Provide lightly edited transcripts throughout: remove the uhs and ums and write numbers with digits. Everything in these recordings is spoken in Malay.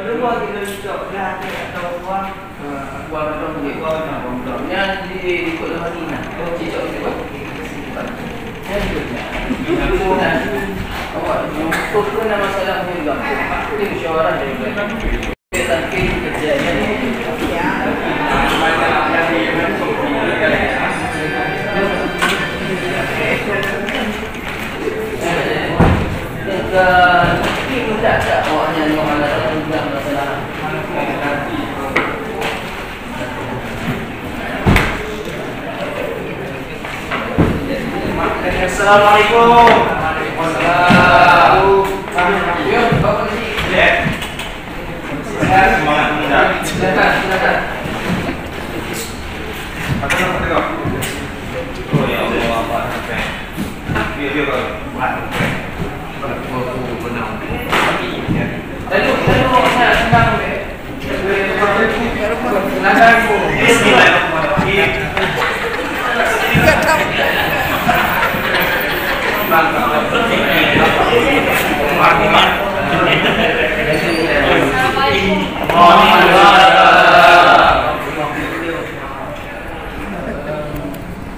Dulu kita hidup dah atau buang atau buangnya di Kota Madinah. Oh, cicak itu. Saya juga. Aku nak awak tu nama masalah juga. Aku di musyawarah juga. Tapi kerjanya ini tak awaknya mengalami tentang masalah Assalamualaikum. Waalaikumsalam. Ya, bapak ni. Ya. Semangat muda. Silakan. Apa nama tengok? Oh ya Allah, apa? Dia buat. Aku benar. Lalu saya senang deh. Nagaku. Bismillahirrahmanirrahim.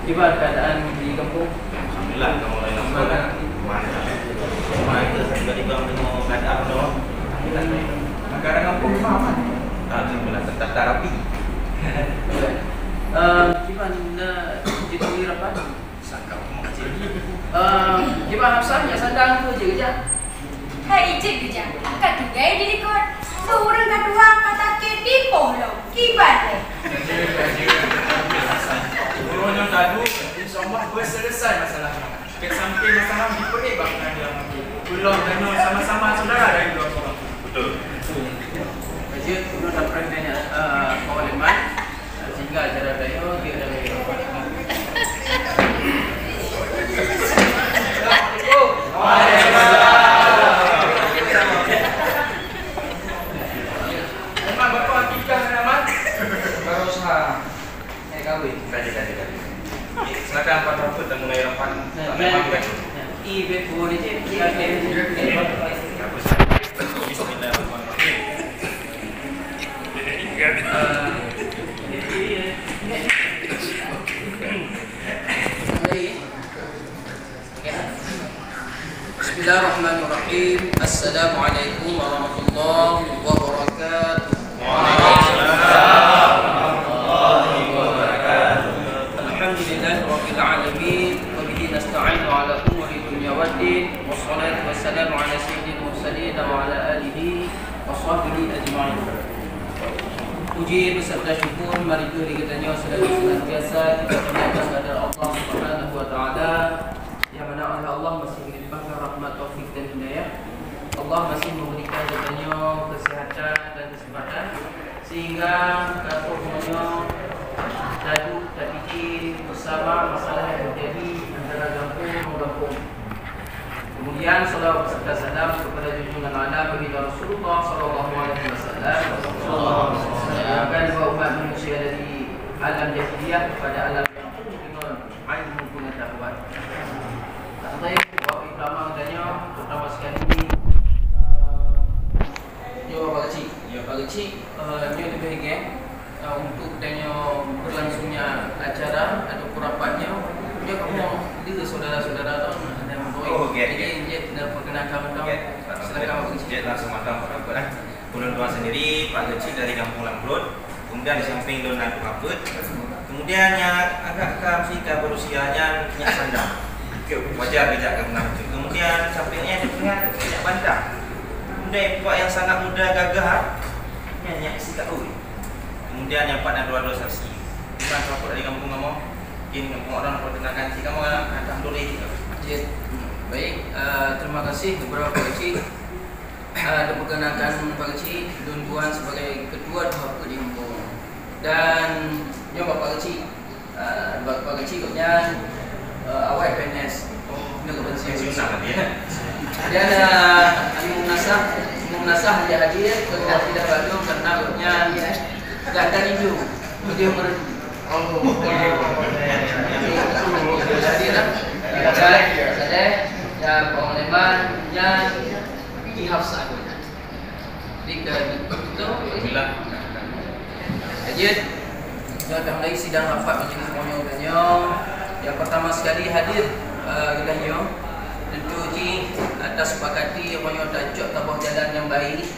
Gimana keadaan di kampung? Alhamdulillah, kamu mulai nampak mana itu sudah dibangun dengan keadaan doang. Negara kampung sama. Alhamdulillah tetap terapi. Gimana jadi rapat? Sakau kecil. Gimana Hafsah? Ya sadang tu je kerja. Hai ijik kerja. Kat tugai di likod. Seorang kedua kata ke tipu lo. Kibat. Orang tadu, insyaAllah gue selesai masalahnya. Kita sampai masalah di perik bahkan dia mungkin. Pulau dan sama-sama saudara dari dua orang. Betul. Kerja tu dah pernah pengalaman sehingga acara saya dia ada. Memang bapak hakikah nama? Berusaha kahwin. Kaji. Silakan Pak Rafiq dan mulai rapat. Ibu boleh je. Bismillahirrahmanirrahim. Assalamualaikum warahmatullahi wabarakatuh. Alhamdulillahirrabbilalamin. Wabihi nasta'inu ala umuri dunya waddin. Wassalatu wassalamu ala sayyidil mursalin wa ala alihi wa sahbihi ajma'in. Puji beserta syukur mari kita katanya senantiasa kita berdoa kepada Allah Subhanahu wa taala yang mana Allah masih melimpahkan rahmat, taufik dan hidayah. Allah masih memberikan katanya kesehatan dan kesempatan sehingga katanya tadu fikir bersama masalah yang terjadi antara kampung. Kemudian salawat serta salam kepada junjungan alam baginda Rasulullah sallallahu alaihi wasallam. Akan bawa umat manusia dari alam jahiliyah kepada alam yang penuh dengan ilmu pengetahuan. Baik, Bapak Ibrahim katanya pertama sekali ini Pak Kecik dia lebih geng untuk tanya berlangsungnya acara atau rapatnya dia kamu dia saudara-saudara tu ada membawa jadi dia nak perkenalkan betul silakan Pak Kecik langsung matang Pak Rafiq. Bulan Tuan sendiri Pak Kecik dari Kampung Lambrut, kemudian di samping Dona Tukaput, kemudian yang agak kamsika berusianya Nyak Sandang. Wajar bijak karena itu. Kemudian sampingnya dengan Nyak Bantang. Kemudian Pak yang sangat muda gagah, Nyak Sikau. Kemudian yang Pak dan dua saksi. Bukan Pak dari Kampung kamu. Ini kampung orang perkenalkan si kamu alhamdulillah. Baik, terima kasih kepada Pak Kecik. Diperkenalkan Pak Kecik Tuan sebagai ketua dua di kampung. Dan ya Pak Kecik, Pak Kecik katanya awal PNS. Nak kepensiun sangat ya. Dia ada Munasah dia hadir kerana tidak baru karena katanya tak ada hijau. Dia merenung. Hadir lah. Saya pengalaman yang di Hafsah. Jadi itu Alhamdulillah. Jadi datang lagi sidang rapat majlis semuanya udahnya. Yang pertama sekali hadir udahnya tentu ji atas sepakati semuanya tajuk tabah jalan yang baik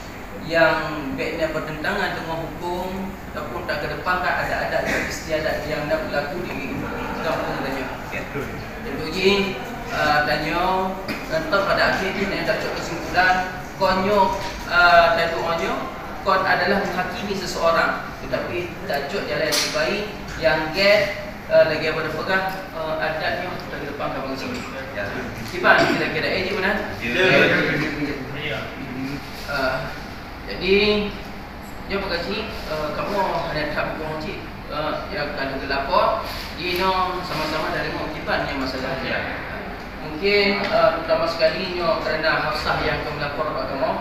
yang baiknya bertentangan dengan hukum ataupun tak ke depan tak ada istiadat yang nak berlaku di kampung udahnya. Tentu ji tanya entah pada akhirnya yang tajuk kesimpulan konyo dan doanya kon adalah menghakimi seseorang, tetapi tajuk jalan yang terbaik yang get lagi apa pegang adatnya dari depan kamu sini. Siapa kira-kira di mana? Jadi dia berkata kamu ada tak berkunci yang kalau gelapor dino sama-sama dari mengutipan yang masalahnya. Mungkin pertama sekali nyo kerana Hafsah yang akan melapor kepada kamu.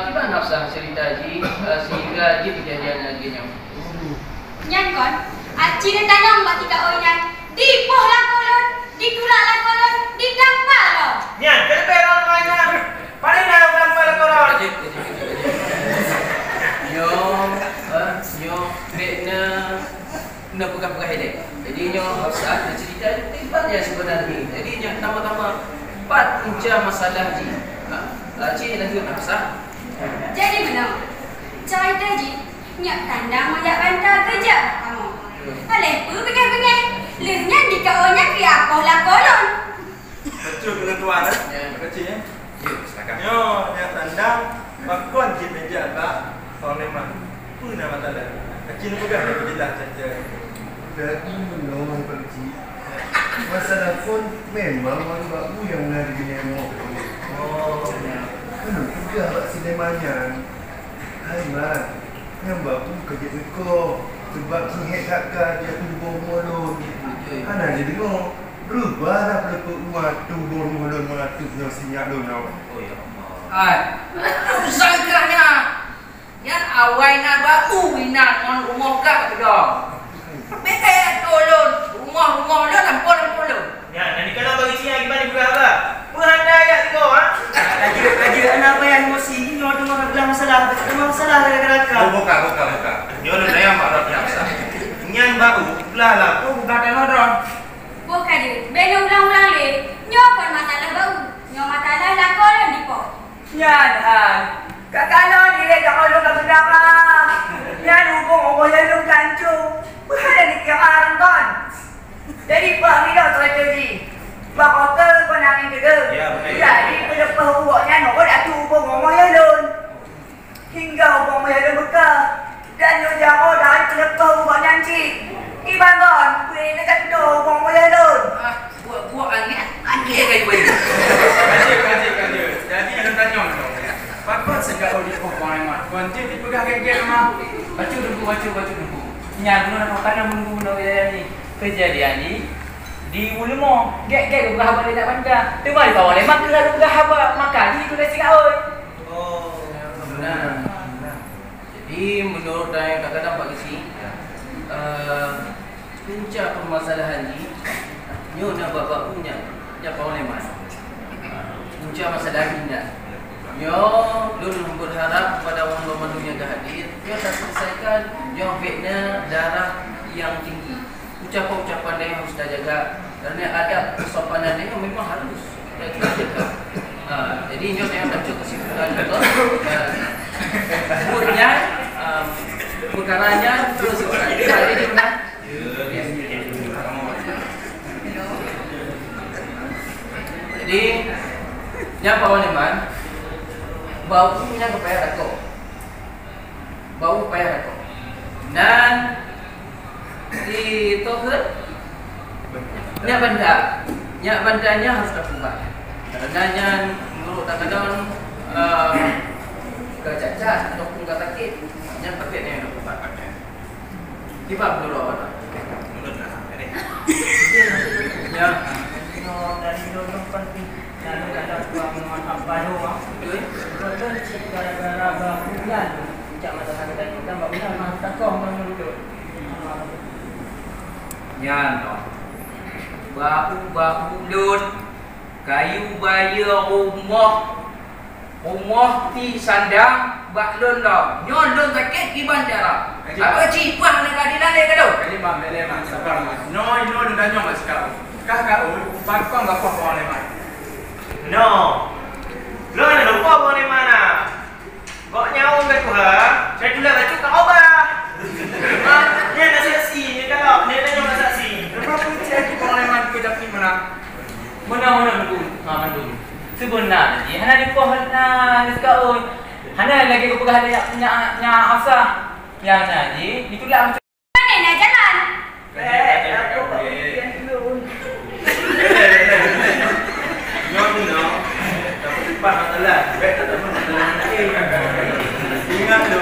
Gimana Hafsah cerita Haji sehingga Haji kejadian lagi nyo? Nyan kon, aci dan tanya mbak tika oyan. Di poh lah kolon, di turak lah kolon, di dampal lo. Nyan, kenapa orang banyak? Paling dah orang pada korang. Nyo bekna nak pegang-pegang headek. Jadi nyo Hafsah dia cerita tempatnya sebenarnya. Jadi yang pertama-tama 4 punca masalah Haji. Cik lagi Hafsah. Jadi benar. Cerita je, nyak tandang majak bantal kerja kamu. Aleh pun pegang-pegang. Lehnya di kawannya kaya poh lah kolon. Betul dengan tuan kecil ya. Silakan. Yo, yang tandang bakon di meja tak parlimen. Apa nama tanda? Kecil pegang dia berjelas saja. Jadi menolong pergi. Masalah pun memang orang baru yang menarik demo. Oh, Kan juga Pak Silemanyan. Hai man, yang baru kerja kau. Sebab sihat kakak dia tubuh molon. Kan aja dengar. Rubahlah pelupuk rumah tubuh molon mengatur yang sinyak donau. Oh ya Allah. Ai, sangkanya. Yang awal nak bau nak on rumah kak kedong. Betul tolong rumah dia lampau lo. Ya, nanti kalau bagi siang gimana juga apa? Berhandai ya kau ah. Lagi anak apa yang emosi ni orang dengar masalah gara-gara. Buka. Dia nak ayam Pak Hafsah. Nyan bau, belah lah. Oh, bukan orang. Bukan dia, bela ulang-ulang le. Nyo kon masalah bau. Nyo masalah lah kolon di poh. Yan, kalau ni le jangan lu tak berdama. Yan hubung orang yang lu kancu. Berada di kemaran kon. Jadi Pak Mido strategi. Pak Oker kon angin juga. Ya, benar. Jadi pelepah uaknya nak dah tu hubung orang yang lu. Hingga hubung yang lu buka. Dan lu jangan dah pelepah uaknya cik. Iban kon, kuih nak tu hubung yang lu. Buat angin kayu bayi. kaji. Jadi yang tanya tu. Bakon segala di pohon mat. Konti dipegang geng mah. Baca dulu. Nyar guna nak makan menunggu ni kejadian ni di ulmo gek berapa dia tak pandang tu mari bawa le makan lalu berapa makan ni tu dah sikap oi. Oh, benar. Jadi menurut saya kadang-kadang Pak Kisi punca permasalahan ni nyo nak bapak punya dia boleh mas. Punca masalah ni Nyo dulu berharap kepada orang Ramadan yang hadir, nyo tak selesaikan nyo bekna darah yang tinggi. Ucapan-ucapan dia harus kita jaga kerana adab kesopanan dia memang harus kita jaga. Jadi nyo yang tajuk kesimpulan itu sebutnya perkaranya terus hari ini benar. Jadi yang bawah leman bau punya kepada rokok. Bau payah rokok. Dan di tohut nyak bandanya harus terbuka. Karenanya menurut kadang kecacat ataupun kata sakit nyak paketnya yang terbuka. Kipa menurut apa? Menurut lah. Ya. Dari dulu penting dan ada tuang apa baru betul cik gara-gara bahulan cak masalah kita bahulan mah takong menurut Yan bahu lut kayu bayar rumah Rumah ti sandang bak lon dah. Nyon lon sakit ki bandara. Apa cipan nak keadilan dia kado? Jadi mak bele mak sabar mak. No dah nyong mak sekarang. Kak bakong apa kau ni mak? No. Lo ada lupa bawa ni mana? Bawa nyawa ke tu ha? Saya dulu baca kat obah. Dia nak saksi ni kalau dia tanya nak saksi. Kenapa cek kau ni mak kita pergi mana? Mana dulu? Dulu. Sebenarnya hana di pohon na sekarang. Hana lagi aku pegang nya hafsa. Yang jadi itulah macam Mana nak jalan? Aku pergi dulu. Nyong ni no. Dapat tempat masalah. Baik tak dapat masalah. Ingat tu.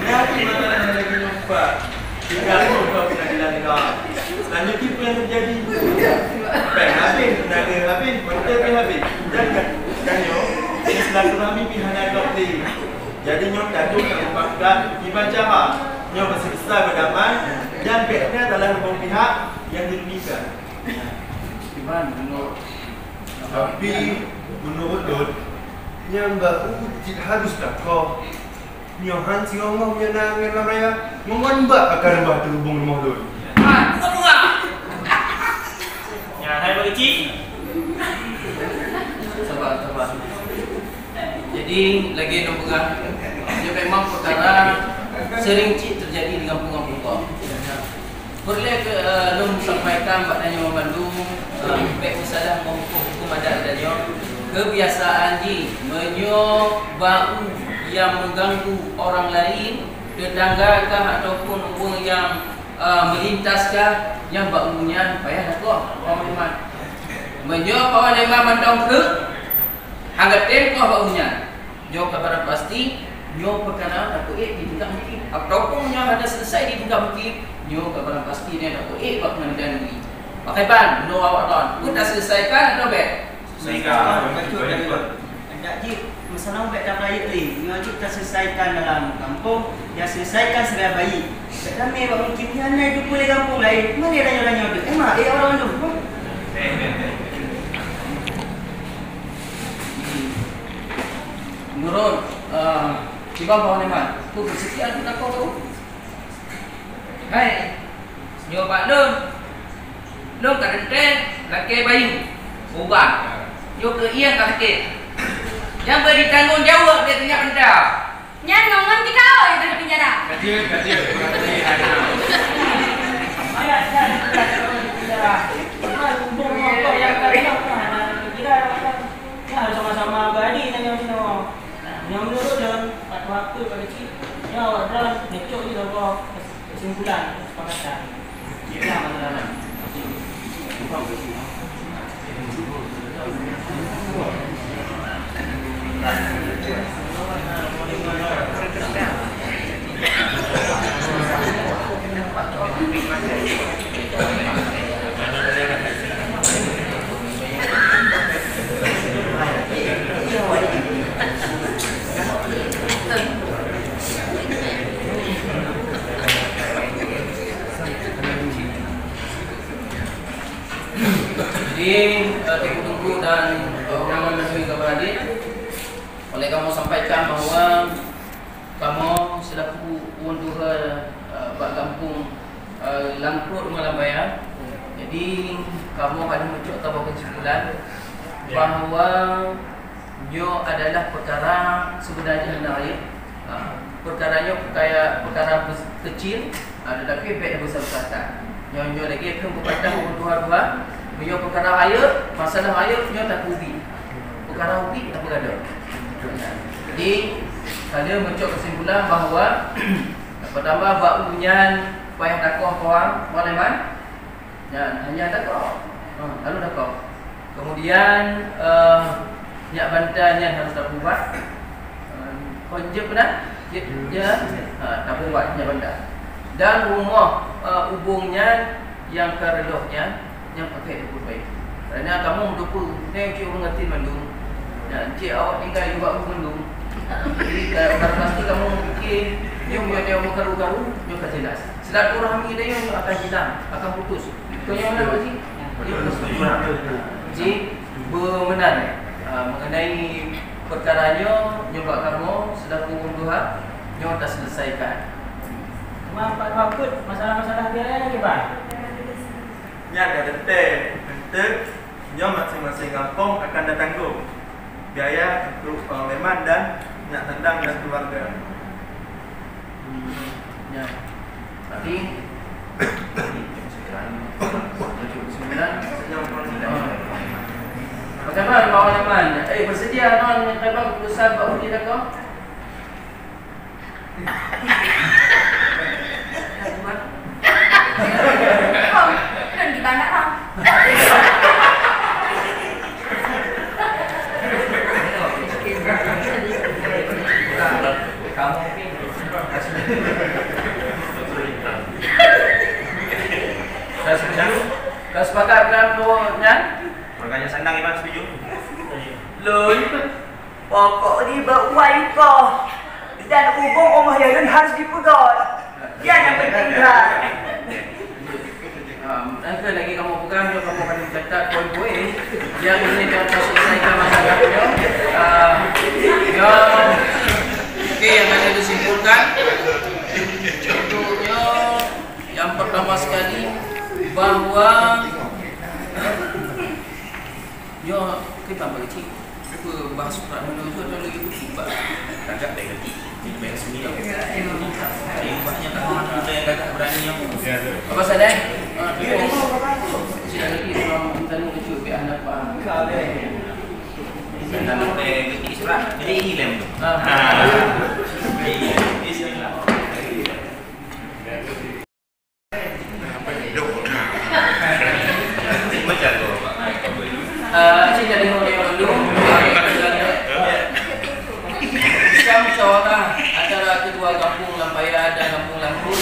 Nanti masalah lagi lupa. Tinggal lupa pengadilan negara. Selanjutnya apa yang terjadi? Habis tenaga habis, betul ke habis? Dan nyong, ini silaturahmi pihak doktor. Jadi nyong tak tahu kalau iban cara. Nyong bersiksa berdamai dan pihaknya adalah hubung pihak yang dirugikan. Iban menurut Tapi menurut Don, yang baru harus tak kau. Nyohan si ngomong yang nak ngelam raya, ngomong mbak akan mbak terhubung rumah Don. Ya, hai bagi cik. sabar. Jadi lagi nak pegang. Dia memang perkara sering terjadi di kampung-kampung kau. Boleh ke Long sampaikan maknanya orang Bandung baik usaha hukum adat dan kebiasaan menyo bau yang mengganggu orang lain, tetangga kah ataupun orang yang melintaskah yang baunya payah nak orang iman. Menyo kawan iman mandang ke hangatin kau baunya. Jo kabar pasti nyo perkara nak di tingkat mungkin ataupun nyo ada selesai di tingkat mungkin nyo kabar pasti dia nak bak mendan ni. Pakai ban no awak ton. Pun dah selesaikan atau baik? Selesaikan. Betul. Jadi masalah baik dah raya ni, nyo kita selesaikan dalam kampung, dia selesaikan secara baik. Tak ramai buat mungkin dia nak hidup boleh kampung lain. Mana raya-raya tu? Emang orang tu. Menurut Tiba bawa neman, tu bersekian tu tak kau tahu. Hai, nyo pak Long kadang-kadang laki bayi, ubah, nyo ke iya kakek. Yang beri tanggung jawab dia tanya benda. Nyan nongon di kau yang dalam penjara. Katil. ayat dan penjara. Hubung apa yang kira ya sama-sama badi dengan yang menurut dalam waktu pada cik ya dalam necok ni dalam kesimpulan kesepakatan ya masalah Jadi tunggu dan orang menemui kabar adik. Oleh kamu sampaikan bahawa kamu selaku unduha bak kampung Langkrut Malam Bayan. Jadi kamu akan mencuk tahu kesimpulan bahawa nyo adalah perkara sebenarnya hendak raya. Perkaranya perkara kecil tetapi baik besar-besar. Nyo lagi akan berpatah dua-dua. Punya perkara air, masalah air punya tak ubi. Perkara ubi tak berada. Jadi saya mencok kesimpulan bahawa pertama baunya payah dakwah kawan, Waleman. Ya, hanya dakwah. Lalu dakwah. Kemudian nyak bantannya harus tak buat. Konjek benar? Ya, tak buat nyak bantan. Dan rumah hubungnya yang keredohnya yang pakai dapur baik. Kerana kamu dapur ni cik orang ngerti Bandung. Dan cik awak tinggal juga di Bandung. Jadi kalau pasti kamu fikir yang dia mau karu-karu, dia akan jelas. Silaturahmi dia yang akan hilang, akan putus. Kau yang mana lagi? Jadi bermenar mengenai perkaranya nyoba kamu sudah pukul 2 nyo dah selesaikan. Cuma Pak Mahfud, masalah-masalah dia lagi, Pak. Nya ada detail, nyo masing-masing kampung akan ditanggung biaya untuk pengalaman dan minyak tendang dan keluarga. Ya. Tapi 9. Bagaimana pengalaman? Bersedia non memang keputusan Pak Budi dah kau? Dan di mana kau? Kamu dah sepakat dalam doanya? Makanya sandang Iman setuju. Lun, pokok ni berwai kau. Dan hubung rumah Yalun harus dipegang. Dia yang penting kan. Nanti lagi kamu pegang, kamu akan mencatat poin-poin yang ini dapat selesaikan masalahnya. Yang ada disimpulkan contohnya yang pertama sekali bahawa kita bagi bahas surat menuju atau lagi tiba Agak baik lagi. Banyak sembilan. Banyak kawan ada yang agak berani yang. apa saja? Sudah lagi orang tanya kecil biar anda faham. Dan nanti ketik surat. Jadi ilem tu. Macam tu. Cik jadi orang dulu. Musyawarah antara kedua kampung Lampaya dan kampung Lampun.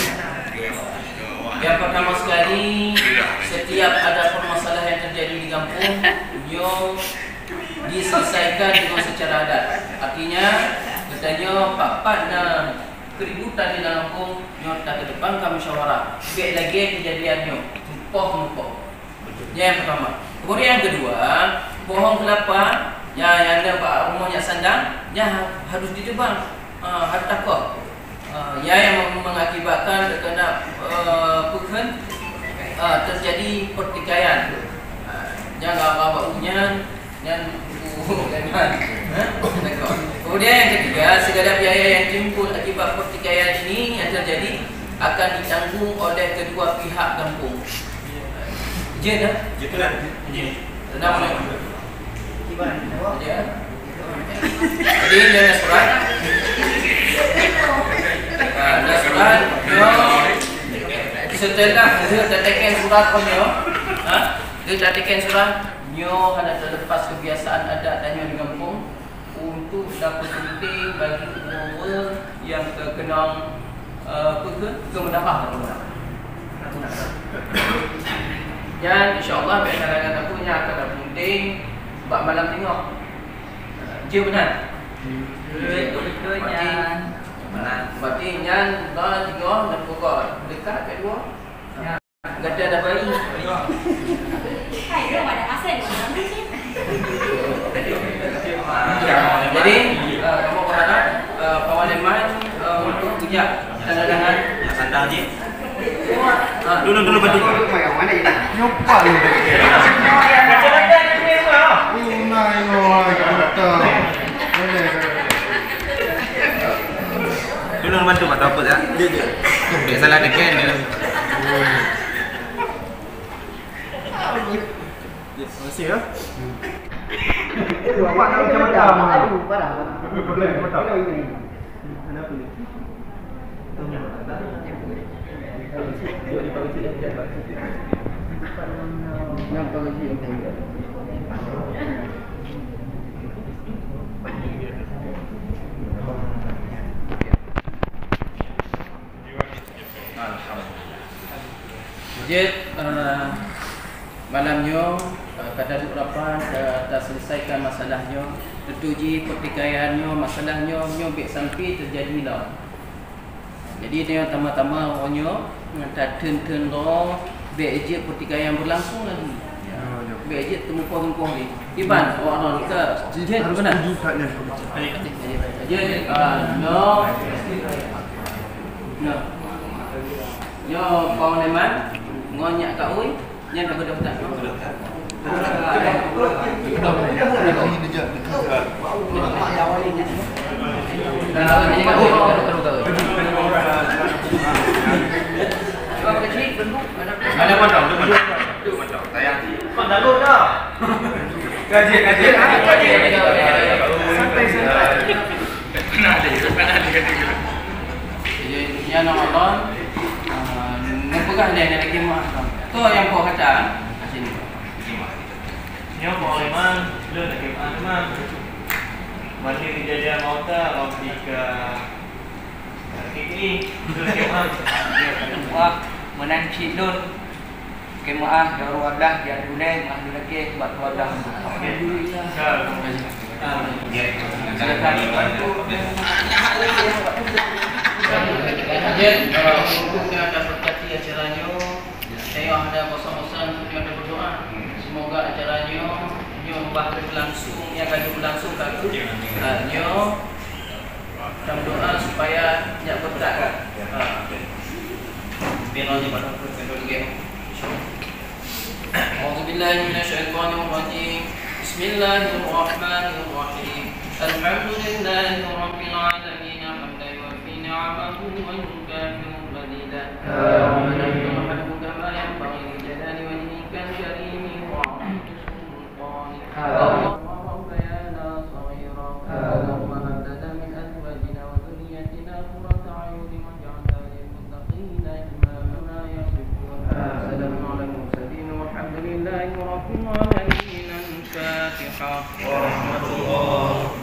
Yang pertama sekali, setiap ada permasalahan yang terjadi di kampung, nyo diselesaikan dengan secara adat. Artinya, katanya papat dan keributan di dalam kampung, nyo tak ke depan kami musyawarah. Biar lagi kejadiannya, tumpah-tumpah. Yang pertama. Kemudian yang kedua, bohong kelapa. Yang ada rumahnya sandang, yang harus ditebang, harus takut. Yang mengakibatkan terkena terjadi pertikaian. Yang abang-abangnya, yang kemudian yang ketiga, segala biaya yang timbul akibat pertikaian ini yang terjadi akan ditanggung oleh kedua pihak kampung. Je dah? Je tu kan? Tenang boleh. Ya. Jadi dia surat. Ada surat. Setelah dia tekan surat punya, dia tekan surat. Nyo ada terlepas kebiasaan adat dan nyo di kampung untuk dapat penting bagi orang yang terkena kemendarah. Dan insyaAllah biasa aku punya akan penting sebab malam tengok. Je benar. Betulnya. Berarti nyan dah 3 dan pokok dekat kat 2. Gada dah bayi. Hai, dia ada asal ni. Jadi kamu berharap pengalaman untuk bijak tangan-tangan Sandang je. Dulu bantu. Nyopa ni dekat. Macam-macam ni semua. Tunai oi kita. Dulu bantu tak apa dah. Dia salah dekat dia. Terima kasih ya. Awak nak macam-macam. Aduh, parah. Boleh, betul. Kenapa ni? Jadi malamnya kadar urapan dah selesaikan masalahnya, tertuji pertikaiannya, masalahnya nyobek sampai terjadi dah. Jadi dia tama-tama orangnya tak turn lo be pertikaian berlangsung lagi. Bejit tempuh ni. Iban, awak nak ke? Jit harus benar. Juga ni. Jit, no. No. Yo, kau leman, ngonyak kat oi, yang dah betul-betul. Mana pondok? Tu pondok. Tayang. Kau dah lu dah. Kaji. Santai. Pernah ada kata. Yang nonton, ngepegah dia lagi mah. Tu yang kau kata sini. Nyo mau leman, lu nak keman leman. Mari kejadian mauta Afrika. Kini lu keman. Wah, menanci dun. Kemaah daru wadah dia dunai mah lagi buat wadah. Jadi untuk yang ada berkati acaranya, saya ada bosan-bosan untuk yang ada berdoa. Semoga acaranya berlangsung, yang akan berlangsung kali dalam doa supaya tidak berberat. Biarlah pada kontrol game. A'udzubillahi minasyaitonir rajim. Bismillahirrahmanirrahim. Alhamdulillahi rabbil alamin. Hamdan yuwaffi ni'amahu wa yukafi'u mazida. Alhamdulillah kama yanbaghi li jalali wajhika al-karim wa 'azimi sultanik. Allahumma rabbana saghira. Allahumma hab lana min azwajina wa dhurriyyatina qurrata a'yunin waj'alna lil muttaqina imama yasifun. Assalamu alaikum walhamdulillahi rabbil alamin. Al-Fatihah. Warahmatullahi